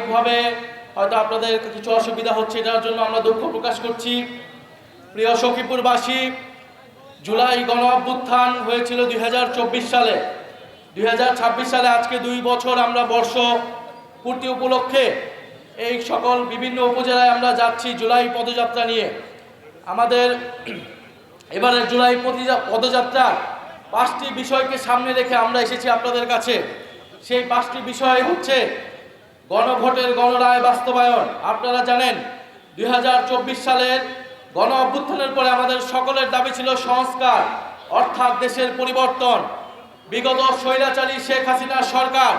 সার্বিকভাবে হয়তো আপনাদের কিছু অসুবিধা হচ্ছে, এটার জন্য আমরা দুঃখ প্রকাশ করছি। প্রিয় সখীপুরবাসী, জুলাই গণ অভ্যুত্থান হয়েছিল 2024 সালে। 2026 সালে আজকে 2 বছর আমরা বর্ষ পূর্তি উপলক্ষে এই সকল বিভিন্ন উপজেলায় আমরা যাচ্ছি জুলাই পদযাত্রা নিয়ে। আমাদের এবারে জুলাই পদযাত্রা 5টি বিষয়কে সামনে রেখে আমরা এসেছি আপনাদের কাছে। সেই 5টি বিষয় হচ্ছে গণভোটের গণরায় বাস্তবায়ন। আপনারা জানেন 2024 সালের গণ অভ্যুত্থানের পরে আমাদের সকলের দাবি ছিল সংস্কার, অর্থাৎ দেশের পরিবর্তন। বিগত স্বৈরাচারী শেখ হাসিনা সরকার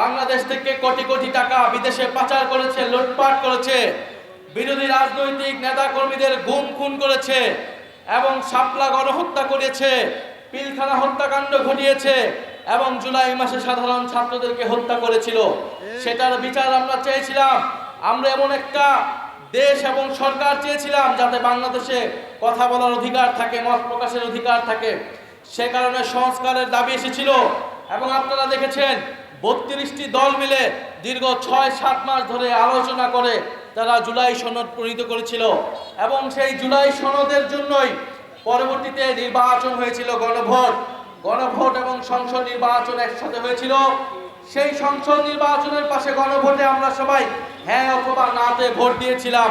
বাংলাদেশ থেকে কোটি কোটি টাকা বিদেশে পাচার করেছে, লুটপাট করেছে, বিরোধী রাজনৈতিক নেতা কর্মীদের গুম খুন করেছে এবং শাপলা গণহত্যা করেছে, পিলখানা হত্যাকাণ্ড ঘটিয়েছে এবং জুলাই মাসে সাধারণ ছাত্রদেরকে হত্যা করেছিল। সেটার বিচার আমরা চেয়েছিলাম। আমরা এমন একটা দেশ এবং সরকার চেয়েছিলাম যাতে বাংলাদেশে কথা বলার অধিকার থাকে, মত প্রকাশের অধিকার থাকে। সে কারণে সংস্কারের দাবি এসেছিল এবং আপনারা দেখেছেন 32টি দল মিলে দীর্ঘ 6-7 মাস ধরে আলোচনা করে তারা জুলাই সনদ প্রণীত করেছিল এবং সেই জুলাই সনদের জন্যই পরবর্তীতে নির্বাচন হয়েছিল, গণভোট এবং সংসদ নির্বাচন একসাথে হয়েছিল। সেই সংসদ নির্বাচনের পাশে গণভোটে আমরা সবাই হ্যাঁ অথবা নাতে ভোট দিয়েছিলাম।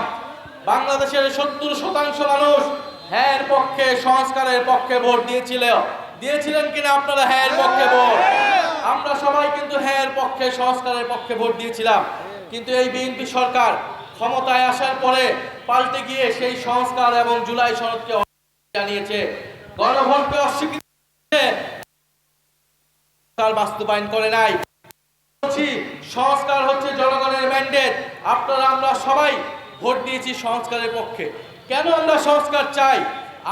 বাংলাদেশের 70% মানুষ হ্যাঁ এর পক্ষে, সংস্কারের পক্ষে ভোট দিয়েছিলেন কিনা আপনারা? হ্যাঁ এর পক্ষে ভোট। আমরা সবাই কিন্তু হ্যাঁ এর পক্ষে, সংস্কারের পক্ষে ভোট দিয়েছিলাম। কিন্তু এই বিএনপি সরকার ক্ষমতায় আসার পরে পাল্টে গিয়ে সেই সংস্কার এবং জুলাই সনদকে জানিয়েছে, গণভোটকে অস্বীকৃতি বাস্তবায়ন করে নাই। সংস্কার হচ্ছে জনগণের ম্যান্ডেট। আপনারা আমরা সবাই ভোট দিয়েছি সংস্কারের পক্ষে। কেন আমরা সংস্কার চাই?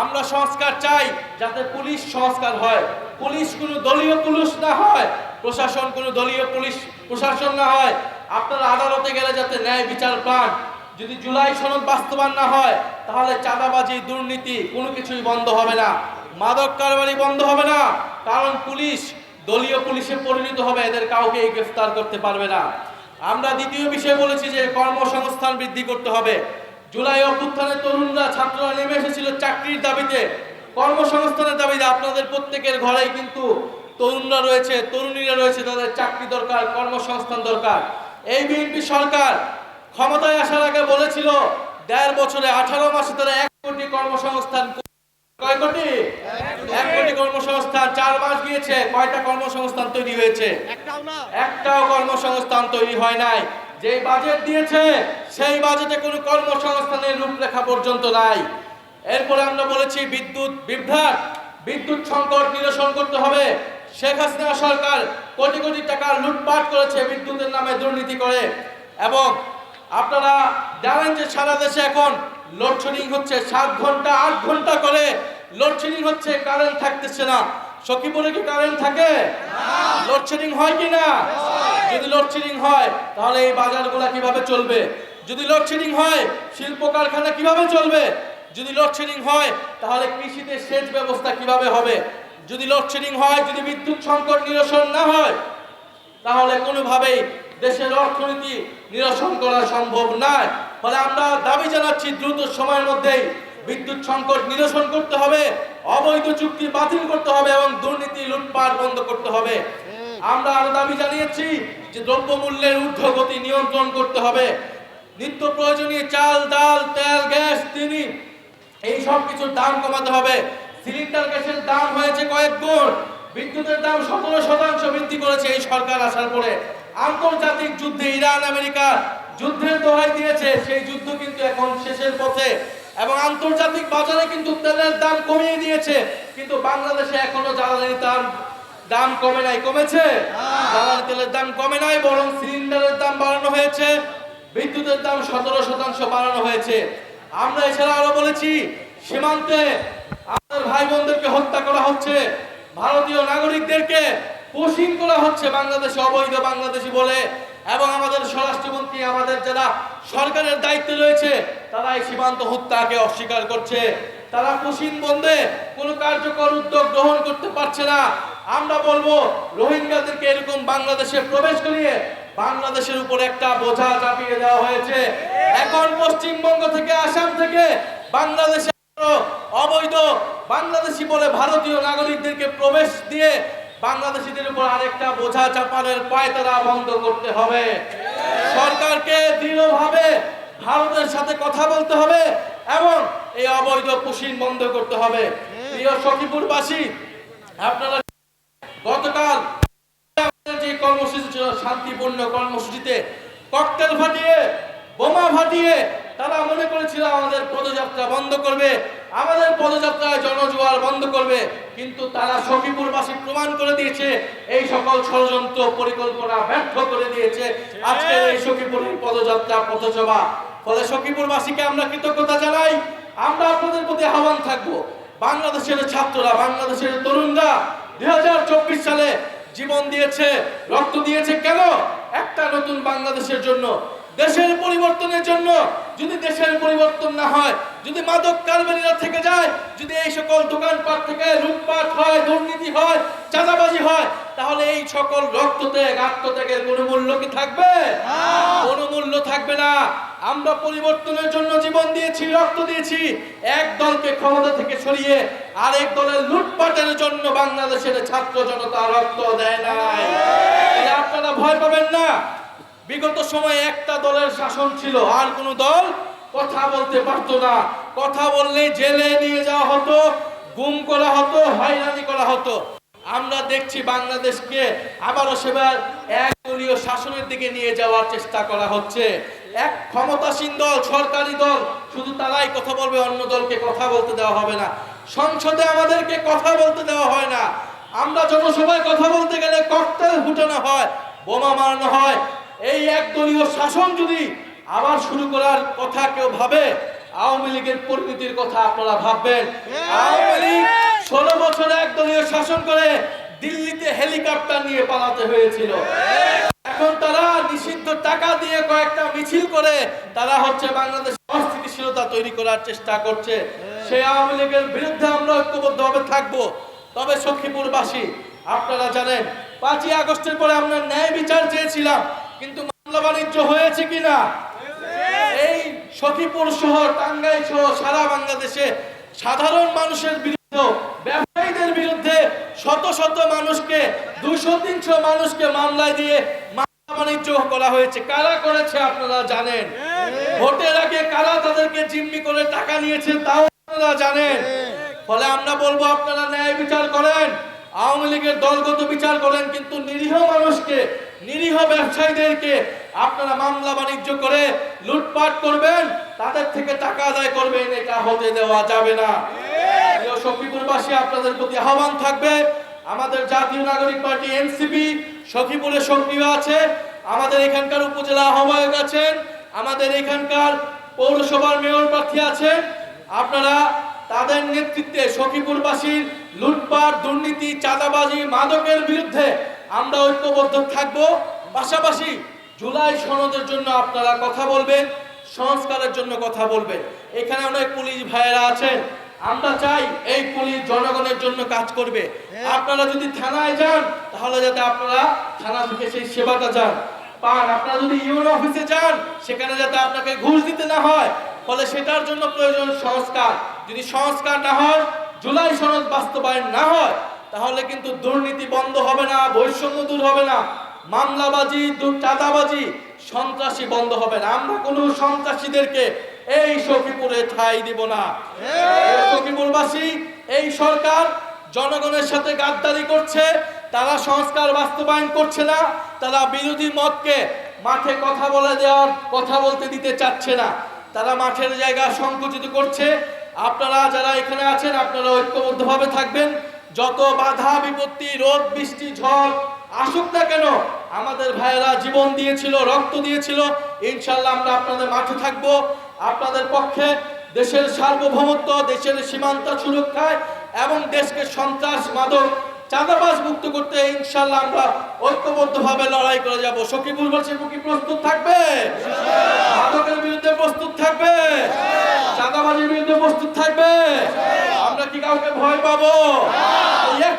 আমরা সংস্কার চাই যাতে পুলিশ সংস্কার হয়, পুলিশ কোনো দলীয় পুলিশ না হয়, প্রশাসন কোনো দলীয় পুলিশ প্রশাসন না হয়। আপনারা আদালতে গেলে যাতে ন্যায় বিচার পান। যদি জুলাই সনদ বাস্তবায়ন না হয় তাহলে চাঁদাবাজি, দুর্নীতি কোনো কিছুই বন্ধ হবে না, মাদক কারবারি বন্ধ হবে না, কারণ পুলিশ দলীয় পুলিশে পরিণত হবে, এদের কাউকে গ্রেফতার করতে পারবে না। আমরা দ্বিতীয় বিষয় বলেছি যে কর্মসংস্থান বৃদ্ধি করতে হবে। জুলাই অভ্যুত্থানে তরুণরা, ছাত্ররা নেমে এসেছিল চাকরির দাবিতে, কর্মসংস্থানের দাবিতে। আপনাদের প্রত্যেকের ঘরেই কিন্তু তরুণরা রয়েছে, তরুণীরা রয়েছে, তাদের চাকরি দরকার, কর্মসংস্থান দরকার। এই বিএনপি সরকার ক্ষমতায় আসার আগে বলেছিল 1.5 বছরে 18 মাসে তারা 1 কোটি কর্মসংস্থান। কয় কোটি? 1 কোটি কর্মসংস্থান। 4 মাস গিয়েছে, কয়টা কর্মসংস্থান তৈরি হয়েছে? একটাও কর্মসংস্থান তৈরি হয় নাই। যে বাজেট দিয়েছে সেই বাজেটে কোনো কর্মসংস্থানের রূপরেখা পর্যন্ত নাই। এরপরে আমরা বলেছি বিদ্যুৎ বিভ্রাট, বিদ্যুৎ সংকট নিরসন করতে হবে। শেখ হাসিনা সরকার কোটি কোটি টাকা লুটপাট করেছে বিদ্যুতের নামে, দুর্নীতি করে। এবং আপনারা জানেন যে সারা দেশে এখন লোডশেডিং হচ্ছে, 7 ঘন্টা 8 ঘন্টা করে লোডশেডিং হচ্ছে, কারেন্ট থাকতেছে না। সখীপুরে কি কারেন্ট থাকে? লোডশেডিং হয় কি না? যদি লোডশেডিং হয় তাহলে এই বাজারগুলা কিভাবে চলবে? যদি লোডশেডিং হয় শিল্প কারখানা কিভাবে চলবে? যদি লোডশেডিং হয় তাহলে কৃষিতে সেচ ব্যবস্থা কিভাবে হবে? যদি লোডশেডিং হয়, যদি বিদ্যুৎ সংকট নিরসন না হয় তাহলে কোনোভাবেই দেশের অর্থনীতি নিরসন করা সম্ভব নয়। ফলে আমরা দাবি জানাচ্ছি দ্রুত সময়ের মধ্যেই বিদ্যুৎ সংকট নিরসন করতে হবে, অবৈধ চুক্তি বাতিল করতে হবে এবং দুর্নীতি, লুটপাট বন্ধ করতে হবে। আমরা আরো দাবি জানিয়েছি যে দ্রব্যমূল্যের ঊর্ধ্বগতি নিয়ন্ত্রণ করতে হবে। নিত্য প্রয়োজনীয় চাল, ডাল, তেল, গ্যাস, চিনি এই সব কিছুর দাম কমাতে হবে। সিলিন্ডার গ্যাসের দাম হয়েছে কয়েক গুণ, বিদ্যুতের দাম 17% বৃদ্ধি করেছে এই সরকার আসার পরে। আন্তর্জাতিক যুদ্ধে ইরান আমেরিকা যুদ্ধের দোহাই দিয়েছে, সেই যুদ্ধ কিন্তু এখন শেষের পথে এবং আন্তর্জাতিক বাজারে কিন্তু তেলের দাম কমিয়ে দিয়েছে। কিন্তু বাংলাদেশে এখনো জ্বালানির দাম কমে নাই। কমেছে? জ্বালানি তেলের দাম কমে নাই, বরং সিলিন্ডারের দাম বাড়ানো হয়েছে, বিদ্যুতের দাম 17% বাড়ানো হয়েছে। আমরা এছাড়া আরো বলেছি সীমান্তে আমাদের ভাই বোনদেরকে হত্যা করা হচ্ছে, ভারতীয় নাগরিকদেরকে পোশিং করা হচ্ছে বাংলাদেশে অবৈধ বাংলাদেশি বলে, এবং আমাদের স্বরাষ্ট্রমন্ত্রী, আমাদের যারা সরকারের দায়িত্বে রয়েছে তারা এই সীমান্ত হত্যাকে অস্বীকার করছে। তারা পোশিং বন্ধে কোনো কার্যকর উদ্যোগ গ্রহণ করতে পারছে না। আমরা বলবো রোহিঙ্গাদেরকে এরকম বাংলাদেশে প্রবেশ করিয়ে বাংলাদেশের উপর একটা বোঝা চাপিয়ে দেওয়া হয়েছে। এখন পশ্চিমবঙ্গ থেকে, আসাম থেকে বাংলাদেশে অবৈধ বাংলাদেশি বলে ভারতীয় নাগরিকদেরকে প্রবেশ দিয়ে বাংলাদেশিদের উপর আরেকটা বোঝা চাপানোর পায়তারা বন্ধ করতে হবে। সরকারকে দৃঢ়ভাবে ভারতের সাথে কথা বলতে হবে এবং এই অবৈধ পুশিন বন্ধ করতে হবে। প্রিয় সখীপুরবাসী, আপনারা গতকাল যে কর্মসূচি ছিল শান্তিপূর্ণ কর্মসূচিতে ককটেল ফাটিয়ে, বোমা ফাটিয়ে তারা মনে করেছিল আমাদের পদযাত্রা বন্ধ করবে, আমাদের পদযাত্রায় জনজোয়ার বন্ধ করবে, কিন্তু তারা সখীপুরবাসী প্রমাণ করে দিয়েছে এই সকল ষড়যন্ত্র পরিকল্পনা ব্যর্থ করে দিয়েছে আজকের এই সখীপুরের পদযাত্রা পথসভা। ফলে সখীপুরবাসীকে আমরা কৃতজ্ঞতা জানাই। আমরা আপনাদের প্রতি আহ্বান থাকবো, বাংলাদেশের ছাত্ররা, বাংলাদেশের তরুণরা 2024 সালে জীবন দিয়েছে, রক্ত দিয়েছে কেন? একটা নতুন বাংলাদেশের জন্য, দেশের পরিবর্তনের জন্য। যদি দেশের পরিবর্তন না হয়, যদি মাদক কারবারিরা থেকে যায়, যদি এই সকল দোকানপাট থেকে লুটপাট হয়, দুর্নীতি হয়, চাঁদাবাজি হয়, তাহলে এই সকল রক্তত্যাগ, আত্মত্যাগের কোনো মূল্য কি থাকবে? কোনো মূল্য থাকবে না। আমরা পরিবর্তনের জন্য জীবন দিয়েছি, রক্ত দিয়েছি। এক দলকে ক্ষমতা থেকে সরিয়ে আরেক দলের লুটপাটের জন্য বাংলাদেশের ছাত্র জনতা রক্ত দেয় নাই। আপনারা ভয় পাবেন না। বিগত সময়ে একটা দলের শাসন ছিল, আর কোন দল কথা বলতে পারতো না। কথা বললে জেলে নিয়ে যাওয়া হতো, গুম করা হতো, হয়রানি করা হতো। আমরা দেখছি বাংলাদেশকে আবারও সেবার একদলীয় শাসনের দিকে নিয়ে যাওয়ার চেষ্টা করা হচ্ছে। এক ক্ষমতাসীন দল, সরকারি দল, শুধু তারাই কথা বলবে, অন্য দলকে কথা বলতে দেওয়া হবে না। সংসদে আমাদেরকে কথা বলতে দেওয়া হয় না। আমরা জনসভায় কথা বলতে গেলে ককটেল ফুটানো হয়, বোমা মারানো হয়। এই একদলীয় শাসন যদি আবার শুরু করার কথা কেউ ভাবে, আওয়ামী লীগের পরিণতির কথা আপনারা ভাববেন। আওয়ামী লীগ 16 বছর একদলীয় শাসন করে দিল্লিতে হেলিকপ্টার নিয়ে পালাতে হয়েছিল। এখন তারা নিষিদ্ধ টাকা দিয়ে কয়েকটা মিছিল করে তারা হচ্ছে বাংলাদেশে অস্থিতিশীলতা তৈরি করার চেষ্টা করছে। সেই আওয়ামী লীগের বিরুদ্ধে আমরা ঐক্যবদ্ধভাবে থাকবো। তবে সখীপুরবাসী, আপনারা জানেন 5ই আগস্টের পরে আমরা ন্যায় বিচার চেয়েছিলাম, কিন্তু মামলা বাণিজ্য হয়েছে কিনা? এই সখীপুর শহর, টাঙ্গাইল সহ সারা বাংলাদেশে সাধারণ মানুষের বিরুদ্ধে, ব্যবসায়ীদের বিরুদ্ধে শত শত মানুষকে, 200-300 মানুষকে মামলায় দিয়ে মামলা বাণিজ্য করা হয়েছে। কারা করেছে আপনারা জানেন। ভোটের আগে কারা তাদেরকে জিম্মি করে টাকা নিয়েছে তাও আপনারা জানেন। ফলে আমরা বলবো, আপনারা ন্যায় বিচার করেন, আওয়ামী লীগের দলগত বিচার করেন, কিন্তু নিরীহ মানুষকে, নিরীহ ব্যবসায়ীদেরকে আপনারা মামলা বাণিজ্য করে লুটপাট করবেন, তাদের থেকে টাকা আদায় করবেন, এটা হতে দেওয়া যাবে না। সখীপুরবাসী, আপনাদের প্রতি আহ্বান থাকবে, আমাদের জাতীয় নাগরিক পার্টি এনসিপি সখীপুরে সক্রিয় আছে। আমাদের এখানকার উপজেলা আহ্বায়ক আছেন, আমাদের এখানকার পৌরসভার মেয়র প্রার্থী আছেন। আপনারা তাদের নেতৃত্বে সখীপুরবাসীর লুটপাট, দুর্নীতি, চাঁদাবাজি, মাদকের বিরুদ্ধে আমরা ঐক্যবদ্ধ থাকব। পাশাপাশি জুলাই সনদের জন্য আপনারা কথা বলবেন, সংস্কারের জন্য কথা বলবেন। এখানে অনেক পুলিশ ভাইয়েরা আছেন, আমরা চাই এই পুলিশ জনগণের জন্য কাজ করবে। আপনারা যদি থানায় যান, তাহলে যাতে আপনারা থানা থেকে সেই সেবাটা পান। আপনারা যদি ইউনো অফিসে যান, সেখানে যাতে আপনাকে ঘুষ দিতে না হয়। ফলে সেটার জন্য প্রয়োজন সংস্কার। যদি সংস্কার না হয়, জুলাই সনদ বাস্তবায়ন না হয়, তাহলে কিন্তু দুর্নীতি বন্ধ হবে না, বৈষম্য দূর হবে না, মামলাবাজি, চাঁদাবাজি, সন্ত্রাসী বন্ধ হবে না। আমরা কোনো সন্ত্রাসীদেরকে এই সখীপুরে ঠাঁই দিব না। সখীপুরবাসী, এই সরকার জনগণের সাথে গাদ্দারি করছে, তারা সংস্কার বাস্তবায়ন করছে না, তারা বিরোধী মতকে মাঠে কথা বলে দেওয়ার, কথা বলতে দিতে চাচ্ছে না, তারা মাঠের জায়গা সংকুচিত করছে। আপনারা যারা এখানে আছেন, আপনারা ঐক্যবদ্ধভাবে থাকবেন। যত বাধা বিপত্তি, রোদ বৃষ্টি ঝড় আসুক না কেন, আমাদের ভাইয়েরা জীবন দিয়েছিল, রক্ত দিয়েছিল, ইনশাআল্লাহ আমরা আপনাদের মাঠে থাকবো, আপনাদের পক্ষে। দেশের সার্বভৌমত্ব, দেশের সীমান্ত সুরক্ষায় এবং দেশকে সন্ত্রাস, মাদক, চাঁদাবাজ মুক্ত করতে ইনশাআল্লাহ আমরা ঐক্যবদ্ধভাবে লড়াই করে যাব। সখীপুরবাসী কি প্রস্তুত থাকবে? মাদকের বিরুদ্ধে প্রস্তুত থাকবে? চাঁদাবাজির বিরুদ্ধে প্রস্তুত থাকবে? আমরা কি কাউকে ভয় পাবো? 100